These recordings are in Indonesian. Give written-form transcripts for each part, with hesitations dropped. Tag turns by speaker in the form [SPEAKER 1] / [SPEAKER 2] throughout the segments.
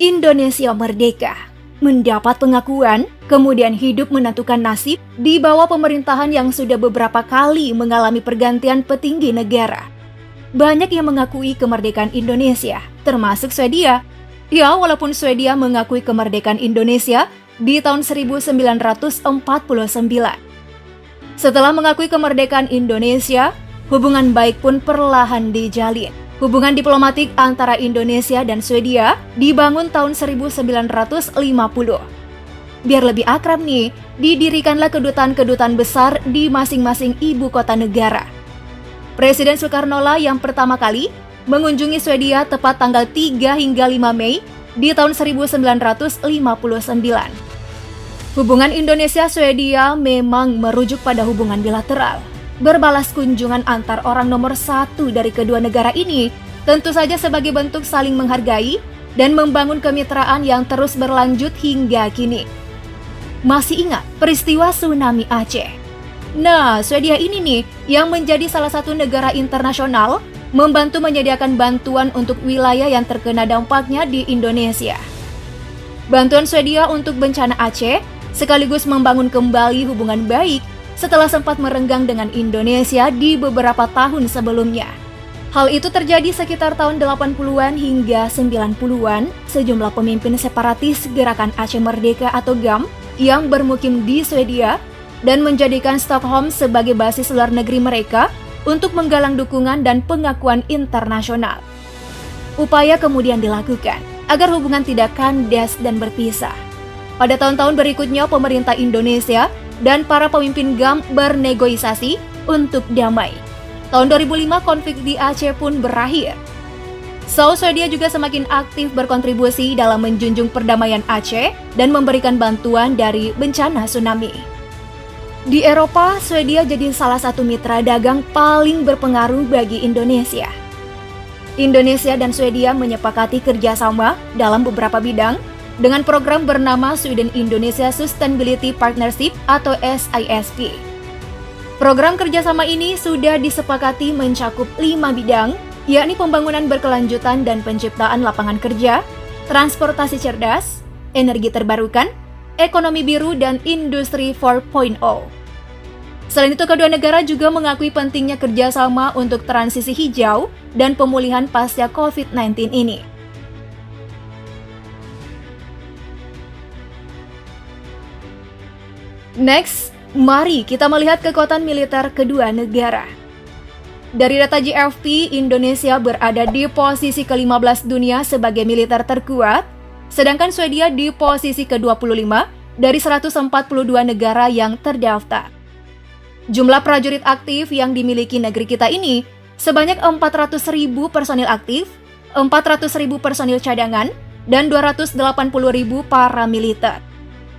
[SPEAKER 1] Indonesia merdeka, mendapat pengakuan, kemudian hidup menentukan nasib di bawah pemerintahan yang sudah beberapa kali mengalami pergantian petinggi negara. Banyak yang mengakui kemerdekaan Indonesia, termasuk Swedia. Ya, walaupun Swedia mengakui kemerdekaan Indonesia di tahun 1949. Setelah mengakui kemerdekaan Indonesia, hubungan baik pun perlahan dijalin. Hubungan diplomatik antara Indonesia dan Swedia dibangun tahun 1950. Biar lebih akrab nih, didirikanlah kedutaan-kedutaan besar di masing-masing ibu kota negara. Presiden Soekarno lah yang pertama kali mengunjungi Swedia tepat tanggal 3 hingga 5 Mei di tahun 1959. Hubungan Indonesia-Swedia memang merujuk pada hubungan bilateral. Berbalas kunjungan antar orang nomor satu dari kedua negara ini tentu saja sebagai bentuk saling menghargai dan membangun kemitraan yang terus berlanjut hingga kini. Masih ingat peristiwa tsunami Aceh? Nah, Swedia ini nih yang menjadi salah satu negara internasional membantu menyediakan bantuan untuk wilayah yang terkena dampaknya di Indonesia. Bantuan Swedia untuk bencana Aceh sekaligus membangun kembali hubungan baik setelah sempat merenggang dengan Indonesia di beberapa tahun sebelumnya. Hal itu terjadi sekitar tahun 80-an hingga 90-an, sejumlah pemimpin separatis Gerakan Aceh Merdeka atau GAM yang bermukim di Swedia dan menjadikan Stockholm sebagai basis luar negeri mereka untuk menggalang dukungan dan pengakuan internasional. Upaya kemudian dilakukan agar hubungan tidak kandas dan berpisah. Pada tahun-tahun berikutnya, pemerintah Indonesia dan para pemimpin GAM bernegosiasi untuk damai. Tahun 2005 konflik di Aceh pun berakhir. Swedia juga semakin aktif berkontribusi dalam menjunjung perdamaian Aceh dan memberikan bantuan dari bencana tsunami. Di Eropa, Swedia jadi salah satu mitra dagang paling berpengaruh bagi Indonesia. Indonesia dan Swedia menyepakati kerjasama dalam beberapa bidang dengan program bernama Sweden Indonesia Sustainability Partnership atau SISP. Program kerjasama ini sudah disepakati mencakup 5 bidang, yakni pembangunan berkelanjutan dan penciptaan lapangan kerja, transportasi cerdas, energi terbarukan, ekonomi biru, dan industri 4.0. Selain itu, kedua negara juga mengakui pentingnya kerjasama untuk transisi hijau dan pemulihan pasca COVID-19 ini. Next, mari kita melihat kekuatan militer kedua negara. Dari data GFP, Indonesia berada di posisi ke-15 dunia sebagai militer terkuat, sedangkan Swedia di posisi ke-25 dari 142 negara yang terdaftar. Jumlah prajurit aktif yang dimiliki negeri kita ini sebanyak 400.000 personil aktif, 400.000 personil cadangan, dan 280.000 paramiliter.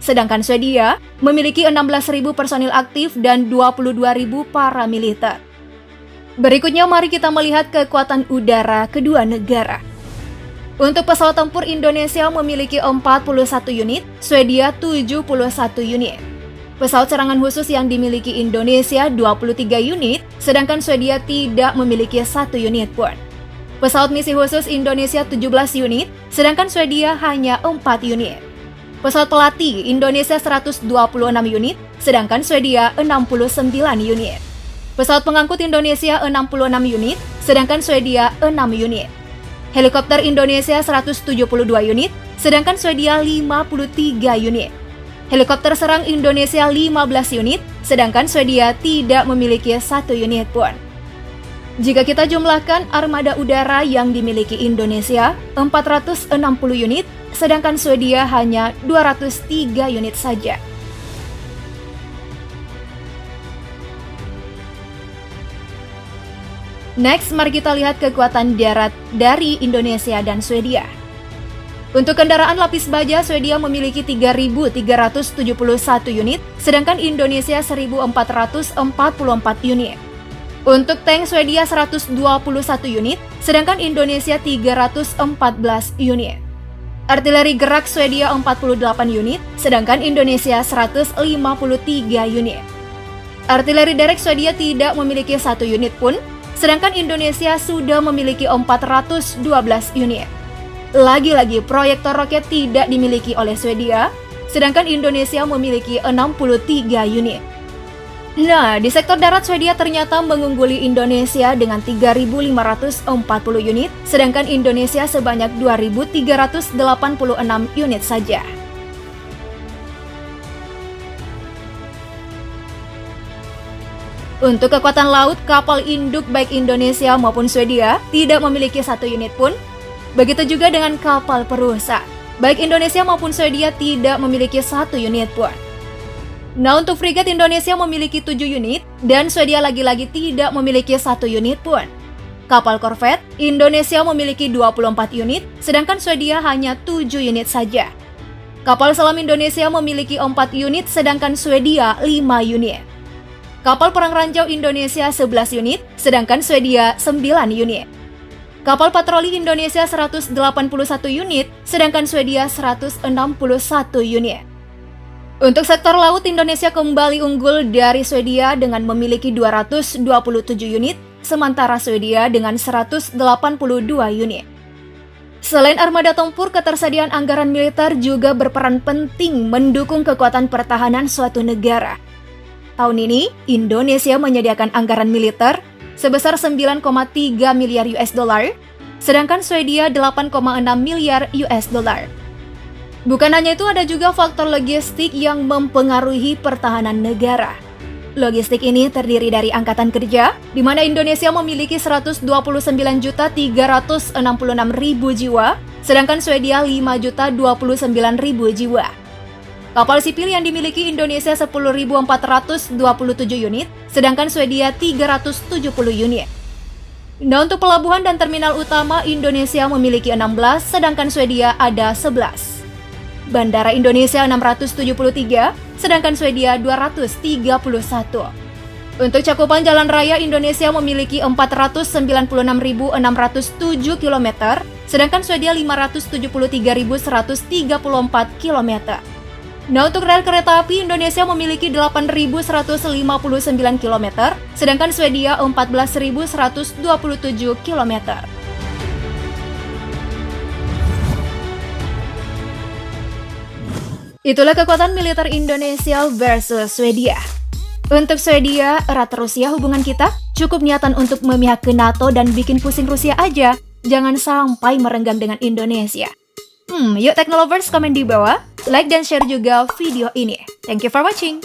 [SPEAKER 1] Sedangkan Swedia memiliki 16.000 personil aktif dan 22.000 paramiliter. Berikutnya mari kita melihat kekuatan udara kedua negara. Untuk pesawat tempur, Indonesia memiliki 41 unit, Swedia 71 unit. Pesawat serangan khusus yang dimiliki Indonesia 23 unit, sedangkan Swedia tidak memiliki 1 unit pun. Pesawat misi khusus Indonesia 17 unit, sedangkan Swedia hanya 4 unit. Pesawat pelatih Indonesia 126 unit, sedangkan Swedia 69 unit. Pesawat pengangkut Indonesia 66 unit, sedangkan Swedia 6 unit. Helikopter Indonesia 172 unit, sedangkan Swedia 53 unit. Helikopter serang Indonesia 15 unit, sedangkan Swedia tidak memiliki 1 unit pun. Jika kita jumlahkan armada udara yang dimiliki Indonesia 460 unit, sedangkan Swedia hanya 203 unit saja. Next, mari kita lihat kekuatan darat dari Indonesia dan Swedia. Untuk kendaraan lapis baja, Swedia memiliki 3.371 unit, sedangkan Indonesia 1.444 unit. Untuk tank, Swedia 121 unit, sedangkan Indonesia 314 unit. Artileri gerak Swedia 48 unit, sedangkan Indonesia 153 unit. Artileri derek Swedia tidak memiliki 1 unit pun, sedangkan Indonesia sudah memiliki 412 unit. Lagi-lagi proyektor roket tidak dimiliki oleh Swedia, sedangkan Indonesia memiliki 63 unit. Nah, di sektor darat Swedia ternyata mengungguli Indonesia dengan 3.540 unit, sedangkan Indonesia sebanyak 2.386 unit saja. Untuk kekuatan laut, kapal induk baik Indonesia maupun Swedia tidak memiliki 1 unit pun. Begitu juga dengan kapal perusa. Baik Indonesia maupun Swedia tidak memiliki 1 unit pun. Nah, untuk frigat Indonesia memiliki 7 unit dan Swedia lagi-lagi tidak memiliki 1 unit pun. Kapal korvet, Indonesia memiliki 24 unit, sedangkan Swedia hanya 7 unit saja. Kapal selam Indonesia memiliki 4 unit, sedangkan Swedia 5 unit. Kapal perang ranjau Indonesia 11 unit, sedangkan Swedia 9 unit. Kapal patroli Indonesia 181 unit, sedangkan Swedia 161 unit. Untuk sektor laut, Indonesia kembali unggul dari Swedia dengan memiliki 227 unit, sementara Swedia dengan 182 unit. Selain armada tempur, ketersediaan anggaran militer juga berperan penting mendukung kekuatan pertahanan suatu negara. Tahun ini, Indonesia menyediakan anggaran militer sebesar 9,3 miliar US dollar, sedangkan Swedia 8,6 miliar US dollar. Bukan hanya itu, ada juga faktor logistik yang mempengaruhi pertahanan negara. Logistik ini terdiri dari angkatan kerja, di mana Indonesia memiliki 129.366.000 jiwa, sedangkan Swedia 5.029.000 jiwa. Kapal sipil yang dimiliki Indonesia 10.427 unit, sedangkan Swedia 370 unit. Nah, untuk pelabuhan dan terminal utama, Indonesia memiliki 16, sedangkan Swedia ada 11. Bandara Indonesia 673, sedangkan Swedia 231. Untuk cakupan jalan raya, Indonesia memiliki 496.607 km, sedangkan Swedia 573.134 km. Nah, untuk rel kereta api, Indonesia memiliki 8.159 km, sedangkan Swedia 14.127 km. Itulah kekuatan militer Indonesia versus Swedia. Untuk Swedia, erat terus ya hubungan kita. Cukup niatan untuk memihak ke NATO dan bikin pusing Rusia aja. Jangan sampai merenggang dengan Indonesia. Yuk Technolovers, komen di bawah, like dan share juga video ini. Thank you for watching.